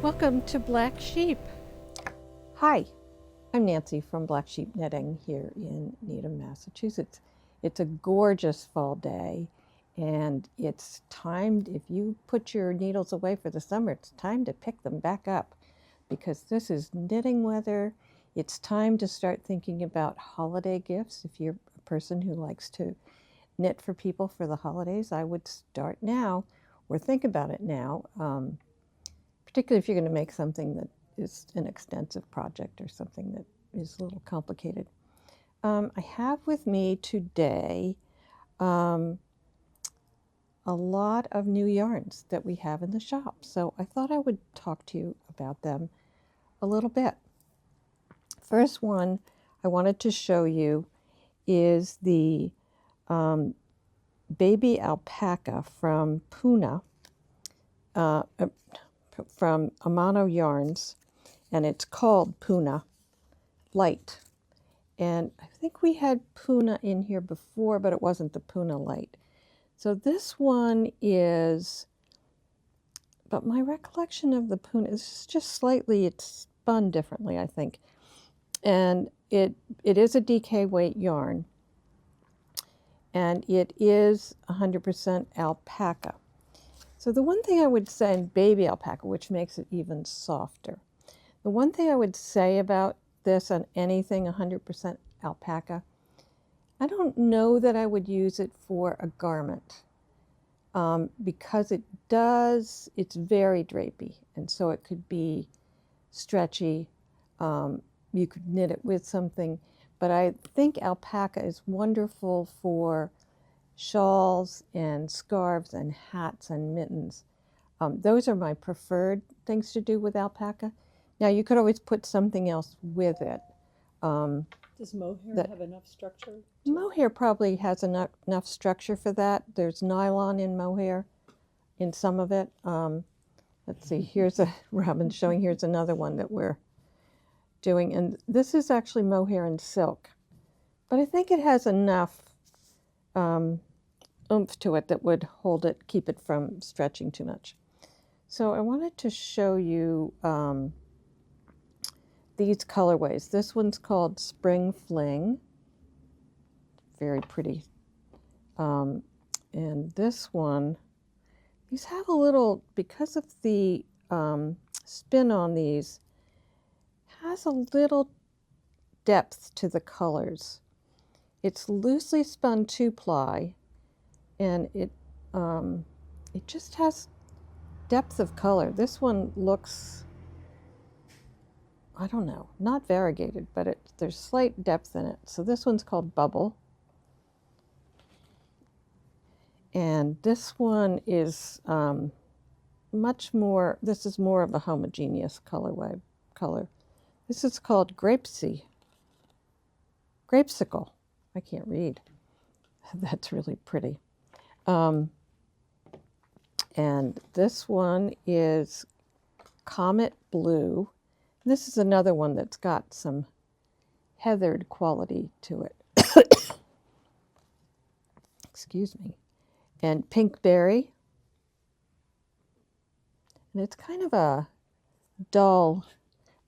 Welcome to Black Sheep. Hi, I'm Nancy from Black Sheep Knitting here in Needham, Massachusetts. It's a gorgeous fall day, and it's timed, if you put your needles away for the summer, it's time to pick them back up because this is knitting weather. It's time to start thinking about holiday gifts. If you're a person who likes to knit for people for the holidays, I would start now or think about it now. Particularly if you're going to make something that is an extensive project or something that is a little complicated. I have with me today a lot of new yarns that we have in the shop. So I thought I would talk to you about them a little bit. First one I wanted to show you is the baby alpaca from Puna. From Amano Yarns, and it's called Puna Light. And I think we had Puna in here before, but it wasn't the Puna Light. So this one is, but my recollection of the Puna is just slightly, it's spun differently, I think. And it is a DK weight yarn, and it is 100% alpaca. So the one thing I would say in baby alpaca, which makes it even softer, the one thing I would say about this on anything 100% alpaca, I don't know that I would use it for a garment because it's very drapey, and so it could be stretchy. You could knit it with something, but I think alpaca is wonderful for shawls and scarves and hats and mittens. Those are my preferred things to do with alpaca. Now you could always put something else with it. Does mohair have enough structure? Mohair probably has enough structure for that. There's nylon in mohair, in some of it. Let's see, here's Robin's showing, here's another one that we're doing. And this is actually mohair and silk. But I think it has enough oomph to it that would hold it, keep it from stretching too much. So I wanted to show you these colorways. This one's called Spring Fling. Very pretty. And this one, these have a little, because of the spin on these, has a little depth to the colors. It's loosely spun 2-ply, and it just has depth of color. This one looks, I don't know, not variegated, but there's slight depth in it. So this one's called Bubble. And this one is much more, this is more of a homogeneous color. This is called Grapesicle. I can't read. That's really pretty. And this one is Comet Blue. This is another one that's got some heathered quality to it. Excuse me. And Pink Berry. And it's kind of a dull,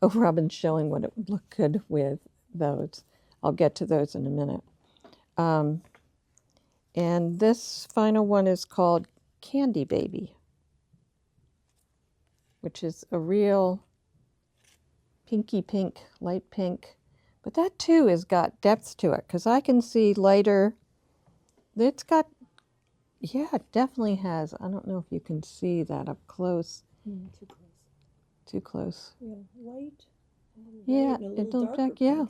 oh, Robin's showing what it would look good with those. I'll get to those in a minute. And this final one is called Candy Baby, which is a real pinky pink, light pink. But that too has got depth to it, because I can see lighter. It's got, yeah, it definitely has. I don't know if you can see that up close. Too close. Too close. Yeah, light. Yeah, it looks like, yeah.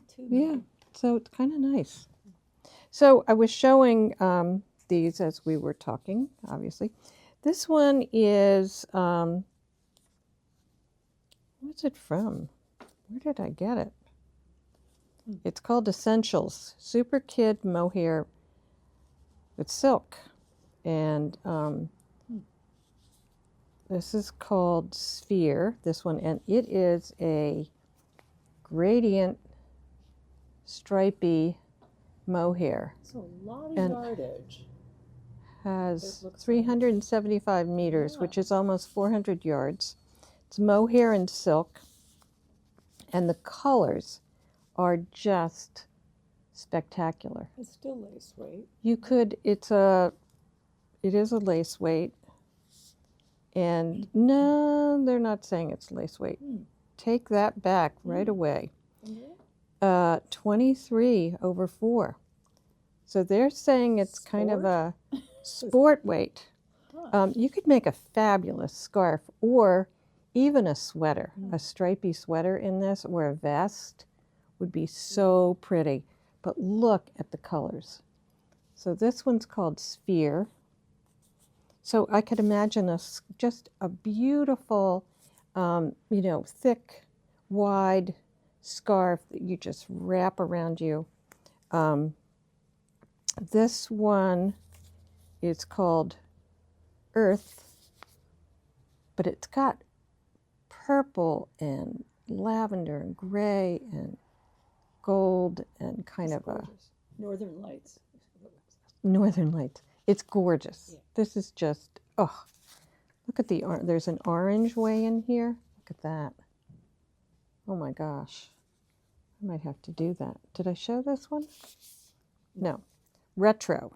So it's kind of nice. So I was showing these as we were talking, obviously. This one is, what's it from? Where did I get it? It's called Essentials, Super Kid Mohair with Silk. And this is called Sphere, this one, and it is a gradient stripy mohair. So a lot of yardage. Has 375 meters, Yeah. which is almost 400 yards. It's mohair and silk, and the colors are just spectacular. It's still lace weight. You could, it is a lace weight, and no, they're not saying it's lace weight. Take that back right away. 23 over 4. So they're saying it's kind of a sport weight. You could make a fabulous scarf or even a sweater, a stripy sweater in this, or a vest would be so pretty. But look at the colors. So this one's called Sphere. So I could imagine just a beautiful, thick, wide scarf that you just wrap around you. This one is called Earth, but it's got purple and lavender and gray and gold and kind of gorgeous. Northern Lights. Northern Lights. It's gorgeous. Yeah. This is just, oh, look at there's an orange way in here. Look at that. Oh my gosh. I might have to do that. Did I show this one? No. Retro.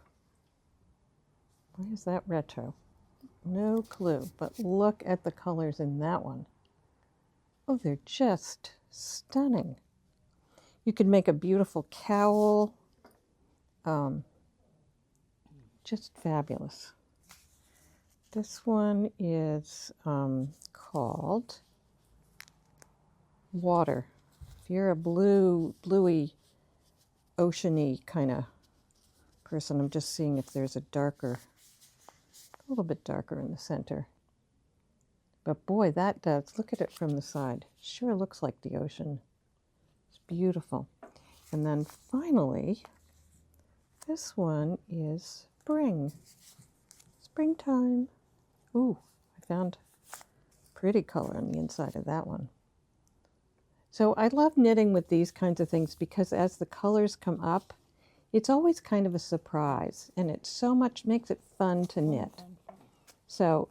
Why is that retro? No clue, but look at the colors in that one. Oh, they're just stunning. You could make a beautiful cowl. Just fabulous. This one is called Water. If you're a bluey, oceany kind of person, I'm just seeing if there's a little bit darker in the center. But boy, that does. Look at it from the side. Sure looks like the ocean. It's beautiful. And then finally, this one is Springtime. Ooh, I found pretty color on the inside of that one. So I love knitting with these kinds of things because as the colors come up, it's always kind of a surprise, and it makes it fun to knit. So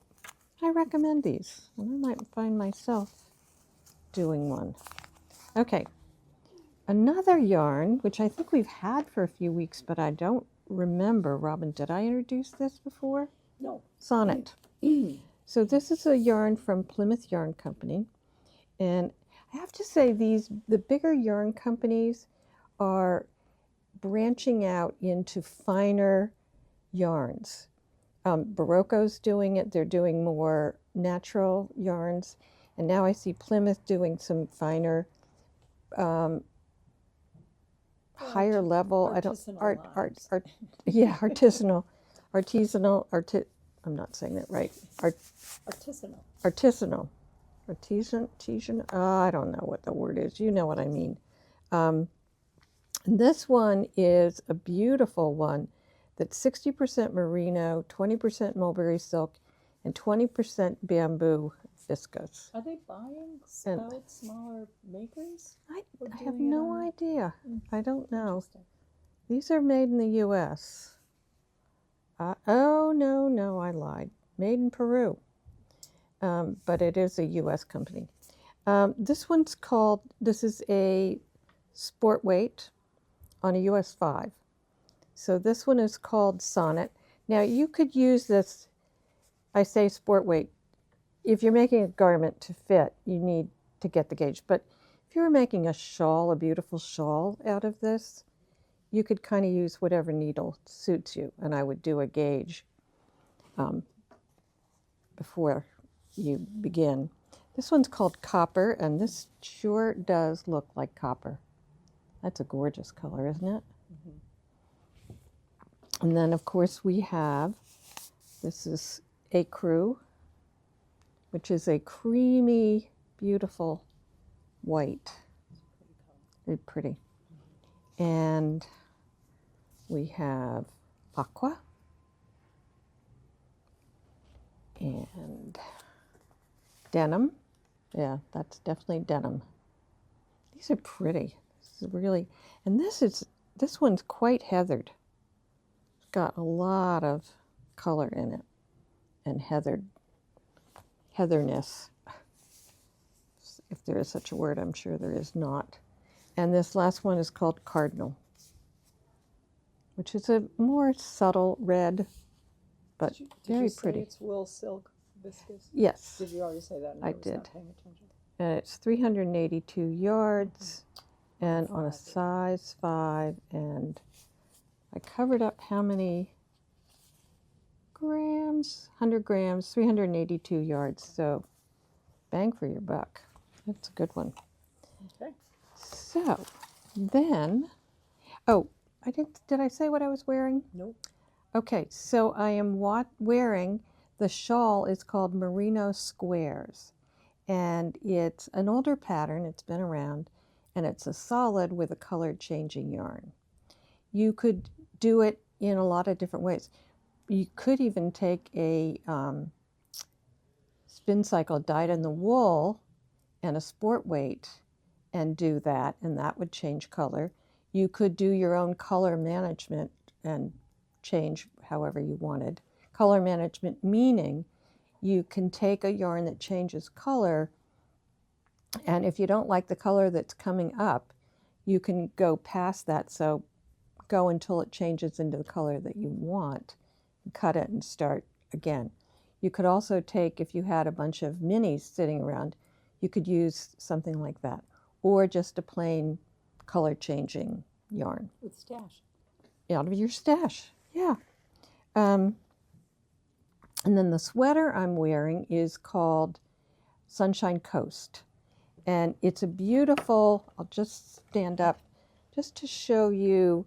I recommend these, and I might find myself doing one. Okay, another yarn, which I think we've had for a few weeks, but I don't remember. Robin, did I introduce this before? No. Sonnet. So this is a yarn from Plymouth Yarn Company, and I have to say the bigger yarn companies are branching out into finer yarns. Barocco's doing it. They're doing more natural yarns. And now I see Plymouth doing some finer, higher level. Artisanal. I'm not saying that right. Artisanal. I don't know what the word is. You know what I mean. This one is a beautiful one that's 60% merino, 20% mulberry silk, and 20% bamboo viscose. Are they buying out smaller makers? I have no idea. I don't know. These are made in the U.S. Oh, no, I lied. Made in Peru. But it is a U.S. company. This is a sport weight on a US 5. So this one is called Sonnet. Now you could use this, I say sport weight. If you're making a garment to fit, you need to get the gauge. But if you were making a shawl, a beautiful shawl out of this, you could kind of use whatever needle suits you. And I would do a gauge before you begin. This one's called Copper, and this sure does look like copper. That's a gorgeous color, isn't it? And then, of course, this is Ecru, which is a creamy, beautiful white. Very pretty. And we have Aqua. And denim. Yeah, that's definitely denim. These are pretty. This is really, and this one's quite heathered. It's got a lot of color in it and heatherness. if there is such a word. I'm sure there is not. And this last one is called Cardinal, which is a more subtle red, but did very you say pretty. it's wool, silk, viscose? Yes. Did you already say that? And I was did. Not paying attention. And it's 382 yards and on a size 5. And I covered up how many grams? 100 grams, 382 yards. So bang for your buck. That's a good one. Okay. So then, oh, did I say what I was wearing? Nope. Okay, so I am wearing, the shawl is called Merino Squares. And it's an older pattern, it's been around, and it's a solid with a color changing yarn. You could do it in a lot of different ways. You could even take a spin cycle dyed in the wool and a sport weight and do that, and that would change color. You could do your own color management and change however you wanted. Color management meaning you can take a yarn that changes color, and if you don't like the color that's coming up, you can go past that. So go until it changes into the color that you want, cut it and start again. You could also take, if you had a bunch of minis sitting around, you could use something like that, or just a plain color changing yarn. With stash. Out of your stash, yeah. And then the sweater I'm wearing is called Sunshine Coast. And it's a beautiful, I'll just stand up just to show you,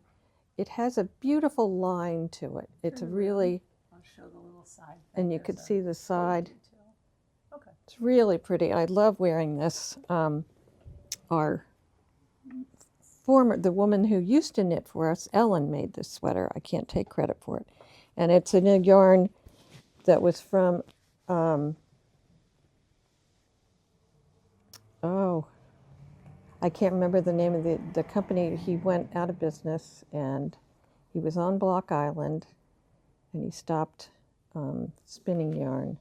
it has a beautiful line to it. It's a really, I'll show the little side. and you could see the side. Okay. It's really pretty. I love wearing this. The woman who used to knit for us, Ellen, made this sweater. I can't take credit for it. And it's in a yarn that was from, I can't remember the name of the company. He went out of business, and he was on Block Island, and he stopped spinning yarn.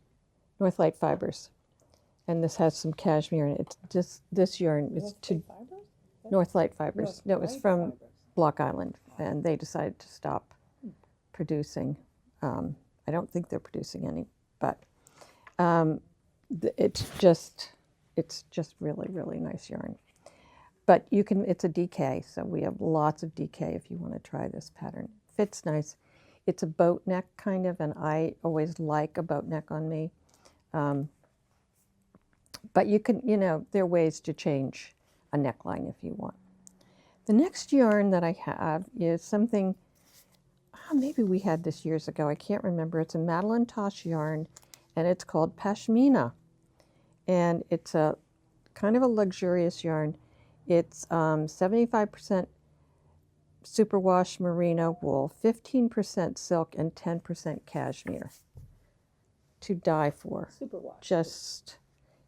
Northlight Fibers. And this has some cashmere in it. It's just, this yarn is to Northlight Fibers. No, it was from Block Island, and they decided to stop producing. I don't think they're producing any, but it's just really, really nice yarn. But you can, it's a DK, so we have lots of DK if you want to try this pattern. Fits nice. It's a boat neck kind of, and I always like a boat neck on me. But you can, there are ways to change a neckline if you want. The next yarn that I have is something, maybe we had this years ago, I can't remember. It's a Madeline Tosh yarn, and it's called Pashmina. And it's a kind of a luxurious yarn. It's 75% superwash merino wool, 15% silk, and 10% cashmere. To die for. Superwash. Just,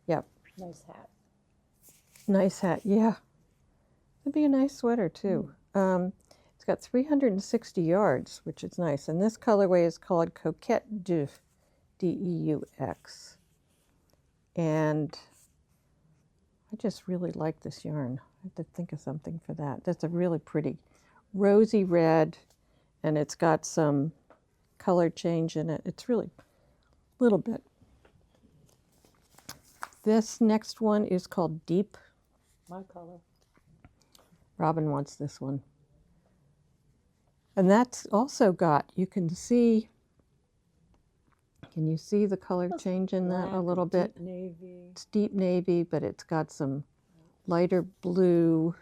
yep. Nice hat. Nice hat, yeah. It'd be a nice sweater too. It's got 360 yards, which is nice. And this colorway is called Coquette Deux, D-E-U-X. And I just really like this yarn. I have to think of something for that. That's a really pretty rosy red, and it's got some color change in it. It's really a little bit. This next one is called Deep. My color. Robin wants this one. And that's also got, you can see the color change in that a little bit? Deep navy. It's deep navy, but it's got some lighter blue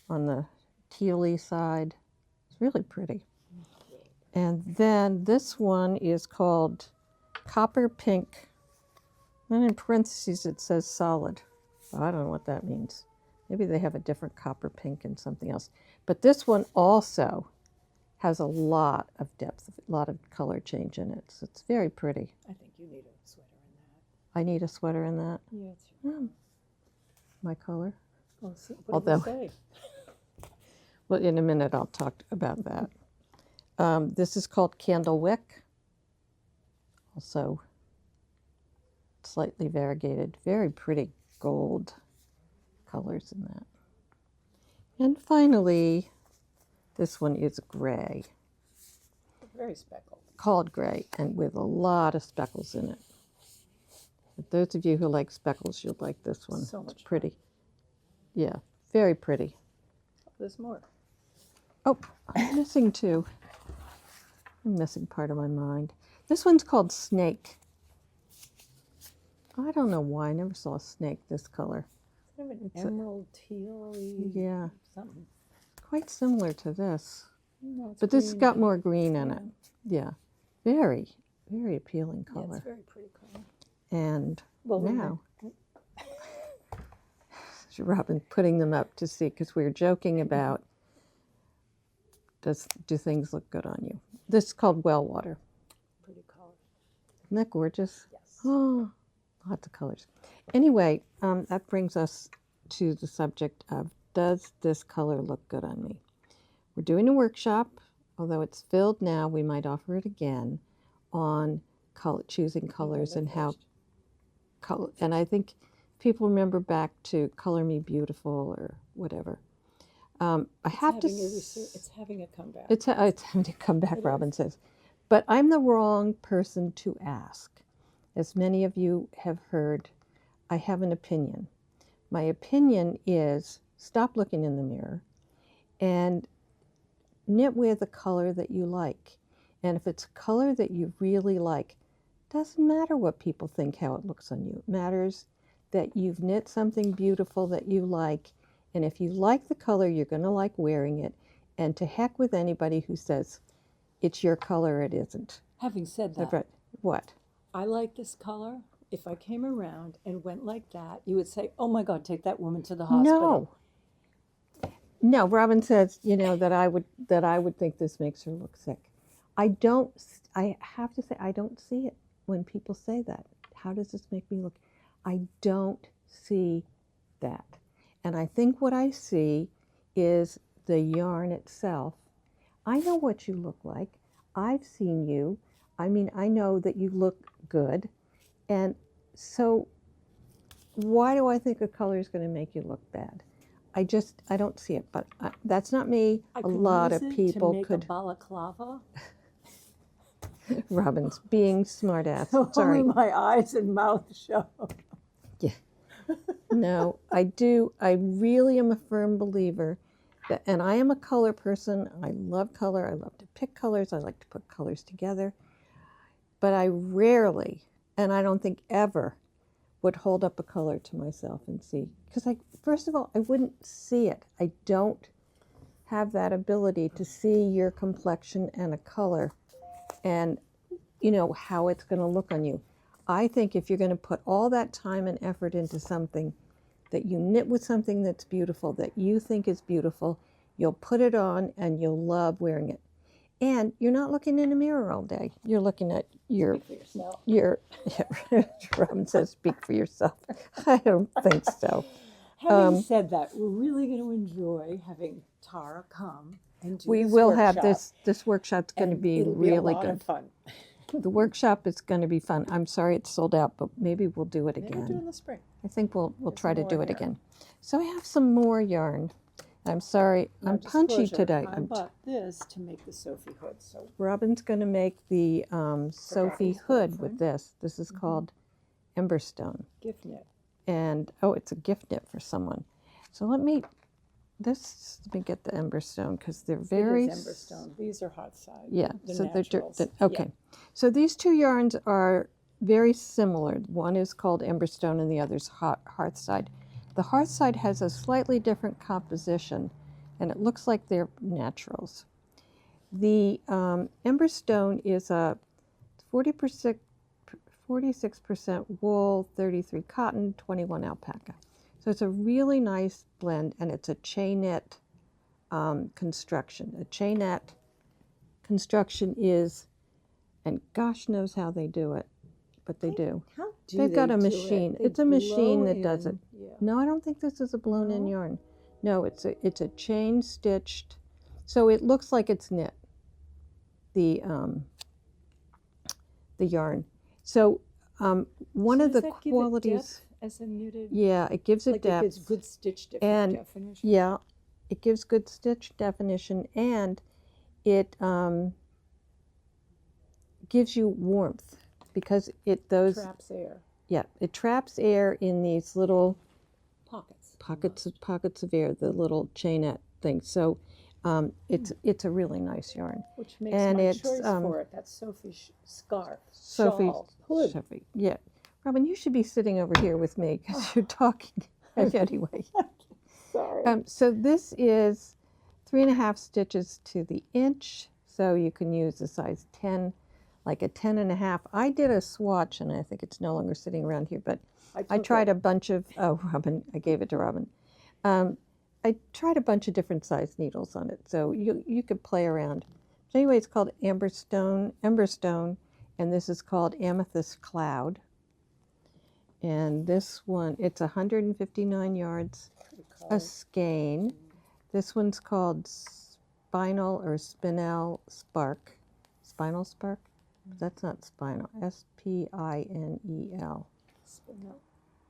on the tealy side. It's really pretty. And then this one is called Copper Pink. And in parentheses it says solid. I don't know what that means. Maybe they have a different copper pink and something else. But this one also has a lot of depth, a lot of color change in it. So it's very pretty. I think you need a sweater in that. I need a sweater in that. Yeah, it's your My color. Well, so what did you say? Well, in a minute I'll talk about that. This is called Candle Wick. Also slightly variegated, very pretty gold colors in that. And finally, this one is gray. Very speckled. Called gray, and with a lot of speckles in it. But those of you who like speckles, you'll like this one. So much it's pretty. Yeah, very pretty. There's more. Oh, I'm missing two. I'm missing part of my mind. This one's called Snake. I don't know why. I never saw a snake this color. Kind of an emerald teal-y Yeah. something. Quite similar to this. No, But this has got more green in it. Yeah. Very, very appealing color. Yeah, it's a very pretty color. And Well, now, Robin putting them up to see, because we were joking about, do things look good on you? This is called Well Water. Pretty color. Isn't that gorgeous? Yes. Oh, lots of colors. Anyway, that brings us to the subject of, does this color look good on me? We're doing a workshop, although it's filled now, we might offer it again, on choosing colors and how color. And I think people remember back to Color Me Beautiful or whatever. It's having a comeback. It's having to come back, Robin says. But I'm the wrong person to ask. As many of you have heard, I have an opinion. My opinion is stop looking in the mirror and knit with a color that you like. And if it's a color that you really like, doesn't matter what people think, how it looks on you. It matters that you've knit something beautiful that you like. And if you like the color, you're going to like wearing it. And to heck with anybody who says, it's your color, it isn't. Having said that, what? I like this color. If I came around and went like that, you would say, oh my God, take that woman to the hospital. No, Robin says, that I would think this makes her look sick. I have to say, I don't see it when people say that. How does this make me look? I don't see that. And I think what I see is the yarn itself. I know what you look like. I've seen you. I mean, I know that you look good. And so why do I think a color is going to make you look bad? I don't see it, but that's not me. A lot of people to make a balaclava. Robin's being smart ass. So Sorry. only my eyes and mouth show. Yeah. No, I do. I really am a firm believer that, and I am a color person. I love color. I love to pick colors. I like to put colors together. But I rarely, and I don't think ever, would hold up a color to myself and see. Because first of all, I wouldn't see it. I don't have that ability to see your complexion and a color and, how it's going to look on you. I think if you're going to put all that time and effort into something, that you knit with something that's beautiful, that you think is beautiful, you'll put it on and you'll love wearing it. And you're not looking in a mirror all day. You're looking at your Robin says, speak for yourself. I don't think so. Having said that, we're really going to enjoy having Tara come and do We this will workshop. have this workshop's going to be really good. Of fun. The workshop is going to be fun. I'm sorry it's sold out, but maybe we'll do it again. Maybe we'll do it in the spring. I think we'll try to do it again. So I have some more yarn. I'm sorry, I'm punchy today. I bought this to make the Sophie hood. So Robin's going to make the Sophie hood with this. This is called Emberstone. Gift knit. And, it's a gift knit for someone. So let me get the Emberstone because they're very... It is Emberstone. These are hot side. Yeah, the so naturals. Okay. Yeah. So these two yarns are very similar. One is called Emberstone and the other's Hearthside. The Hearthside has a slightly different composition, and it looks like they're naturals. The Emberstone is a 46% wool, 33 cotton, 21 alpaca. So it's a really nice blend, and it's a chainette construction. A chainette construction is, and gosh knows how they do it, but they do. How do They've got a do machine. it? It's a machine that does it. Yeah. No, I don't think this is a blown-in yarn. No, it's a chain stitched, so it looks like it's knit. The yarn. So one of the qualities. as a knitted? Yeah, it gives it Like depth. it gives good stitch And definition. yeah, it gives good stitch definition, and it gives you warmth because Traps air. Yeah, it traps air in these little Pockets. pockets of air, the little chainette thing. So it's a really nice yarn. Which makes And my it's choice for it. That's Sophie's scarf, Sophie, shawl, hood. Sophie. Yeah, Robin, you should be sitting over here with me because you're talking anyway. Sorry. So this is 3.5 stitches to the inch. So you can use a size 10, like a 10.5. I did a swatch, and I think it's no longer sitting around here, but I tried a bunch of, oh, Robin, I gave it to Robin. I tried a bunch of different size needles on it, so you could play around. So anyway, it's called Emberstone, and this is called Amethyst Cloud. And this one, it's 159 yards a skein. This one's called Spinal or Spinel Spark. Spinal Spark? That's not spinal. Spinel. Spinel.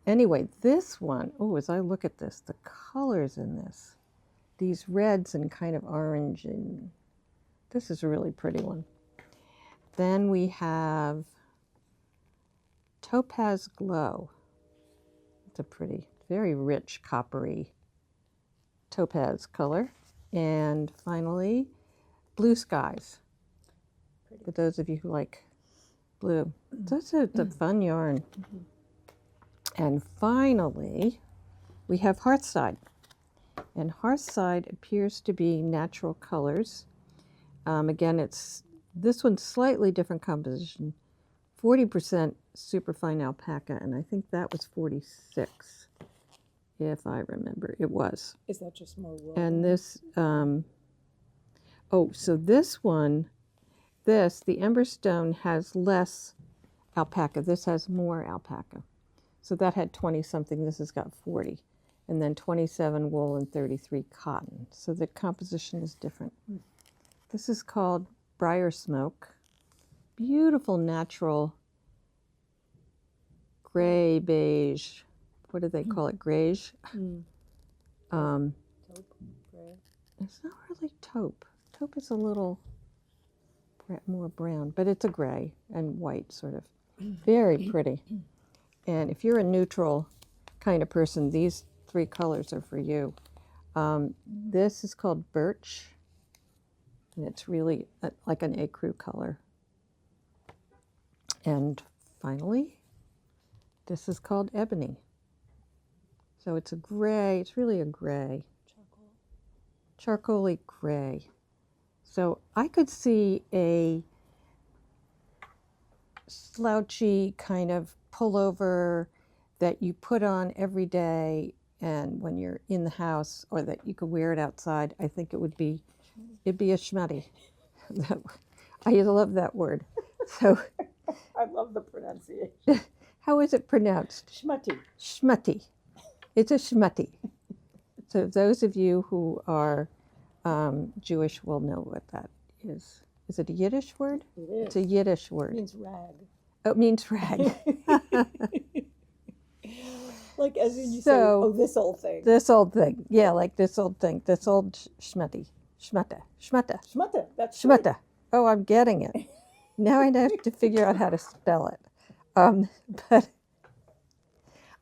Anyway, this one, oh, as I look at this, the colors in this, these reds and kind of orange, and this is a really pretty one. Then we have Topaz Glow. It's a pretty, very rich coppery topaz color. And finally, Blue Skies. For those of you who like blue. That's a fun yarn. And finally, we have Hearthside. And Hearthside appears to be natural colors. Again, this one's slightly different composition. 40% superfine alpaca, and I think that was 46, if I remember. It was. Is that just more wool? And this, so this one, the Emberstone has less alpaca. This has more alpaca. So that had 20 something. This has got 40. And then 27 wool and 33 cotton. So the composition is different. This is called Briar Smoke. Beautiful natural gray beige. What do they call it? Greige? Taupe, gray. It's not really taupe. Taupe is a little more brown, but it's a gray and white sort of. Very pretty. And if you're a neutral kind of person, these 3 colors are for you. This is called Birch, and it's really like an ecru color. And finally, this is called Ebony. So it's a gray, it's really a gray. Charcoaly gray. So I could see a slouchy kind of pullover that you put on every day and when you're in the house, or that you could wear it outside. I think it'd be a schmattie. I love that word. So I love the pronunciation. how is it pronounced? Schmattie. Schmattie. It's a schmattie. So those of you who are Jewish will know what that is. Is it a Yiddish word? It is. It's a Yiddish word. It means rag. Oh, it means rag. Like as in you say, oh, this old thing. This old thing. Yeah, like this old thing. This old schmattie. Schmatte. Schmatte. That's Schmatte. right. Oh, I'm getting it. Now I have to figure out how to spell it. But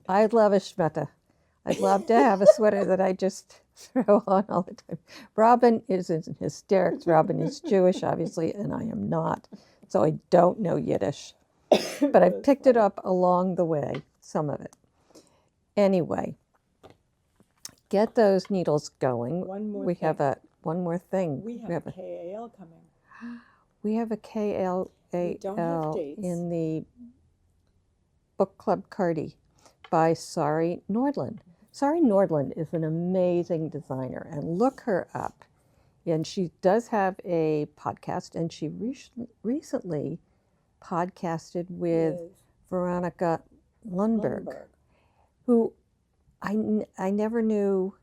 I love a schmatte. I'd love to have a sweater that I just throw on all the time. Robin is in hysterics. Robin is Jewish, obviously, and I am not. So I don't know Yiddish. But I've picked it up along the way, some of it. Anyway, get those needles going. We have one more thing. We have a KAL coming. We have a KAL in the book club Cardi by Sari Nordlund. Sari Nordlund is an amazing designer, and look her up. And she does have a podcast, and she recently podcasted with Veronica Lundberg, who I never knew.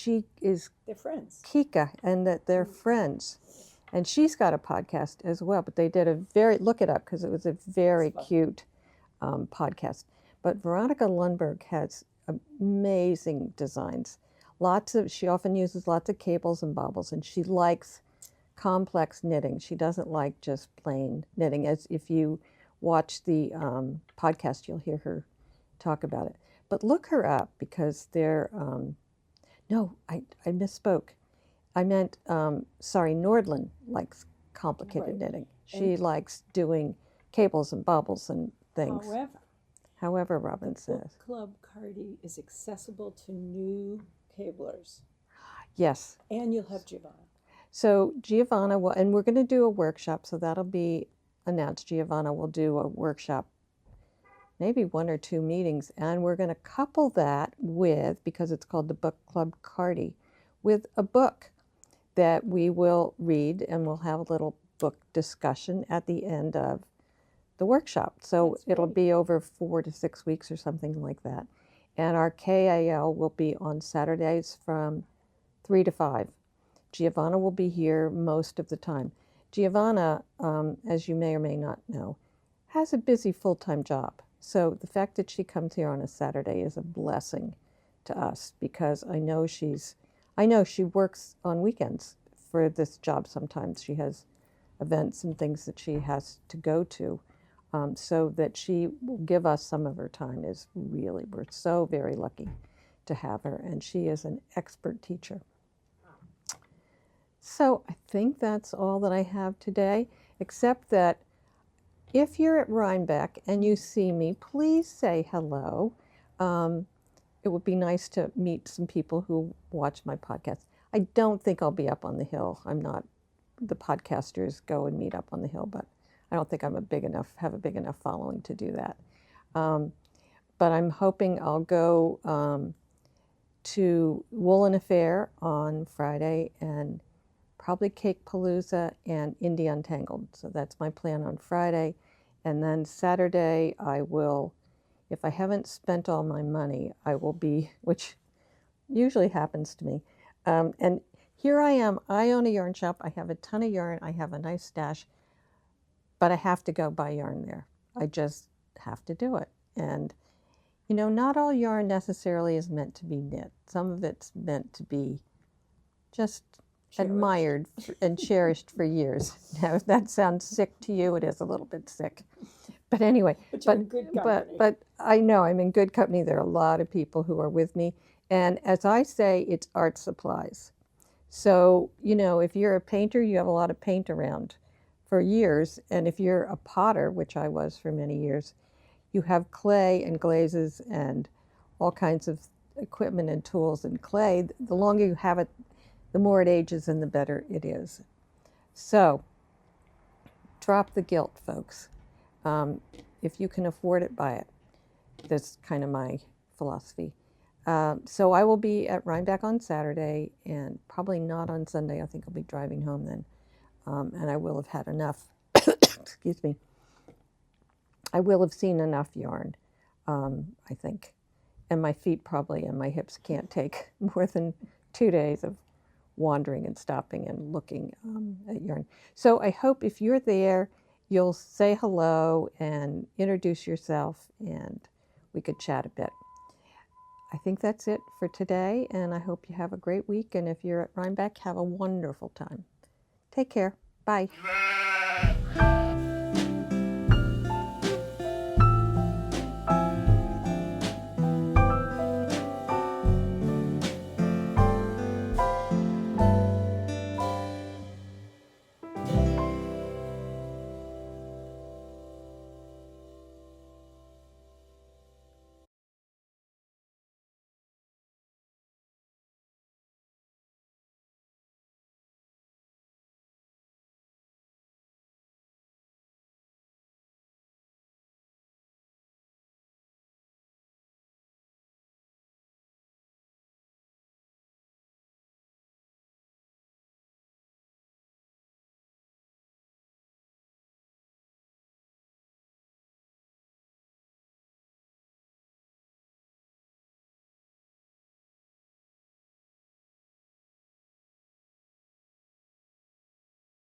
They're friends. Kika, and that they're friends. And she's got a podcast as well, but they did look it up because it was a very cute podcast. But Veronica Lundberg has amazing designs. She often uses lots of cables and bobbles, and she likes complex knitting. She doesn't like just plain knitting. As if you watch the podcast, you'll hear her talk about it. But look her up because no, I misspoke. I meant, sorry, Nordlund likes complicated knitting. She likes doing cables and bobbles and things. However, Robin says. Book Club Cardi is accessible to new cablers. Yes. And you'll have Giavanna. So Giavanna will, and we're going to do a workshop, so that'll be announced. Giavanna will do a workshop, maybe 1 or 2 meetings, and we're going to couple that with, because it's called the Book Club Cardi, with a book that we will read, and we'll have a little book discussion at the end of the workshop. So it'll be over 4 to 6 weeks or something like that. And our KAL will be on Saturdays from 3 to 5. Giavanna will be here most of the time. Giavanna, as you may or may not know, has a busy full-time job. So the fact that she comes here on a Saturday is a blessing to us, because I know she works on weekends for this job sometimes. She has events and things that she has to go to. So that she will give us some of her time is really, we're so very lucky to have her. And she is an expert teacher. So I think that's all that I have today, except that if you're at Rhinebeck and you see me, please say hello. It would be nice to meet some people who watch my podcast. I don't think I'll be up on the hill. I'm not, the podcasters go and meet up on the hill, but I don't think I'm have a big enough following to do that. But I'm hoping I'll go to Woolen Affair on Friday and probably Cake Palooza and Indie Untangled. So that's my plan on Friday. And then Saturday I will, if I haven't spent all my money, I will be, which usually happens to me. And here I am, I own a yarn shop. I have a ton of yarn. I have a nice stash, but I have to go buy yarn there. I just have to do it. And, you know, not all yarn necessarily is meant to be knit. Some of it's meant to be just admired and cherished for years. Now, if that sounds sick to you, it is a little bit sick. But anyway, but I know I'm in good company. There are a lot of people who are with me. And as I say, it's art supplies. So, you know, if you're a painter, you have a lot of paint around for years. And if you're a potter, which I was for many years, you have clay and glazes and all kinds of equipment and tools and clay. The longer you have it, the more it ages and the better it is. So drop the guilt, folks. If you can afford it, buy it. That's kind of my philosophy. So I will be at Rhinebeck on Saturday and probably not on Sunday. I think I'll be driving home then. And I will have had enough, excuse me. I will have seen enough yarn, I think. And my feet probably and my hips can't take more than 2 days of wandering and stopping and looking at yarn. So I hope if you're there, you'll say hello and introduce yourself and we could chat a bit. I think that's it for today, and I hope you have a great week. And if you're at Rhinebeck, have a wonderful time. Take care. Bye.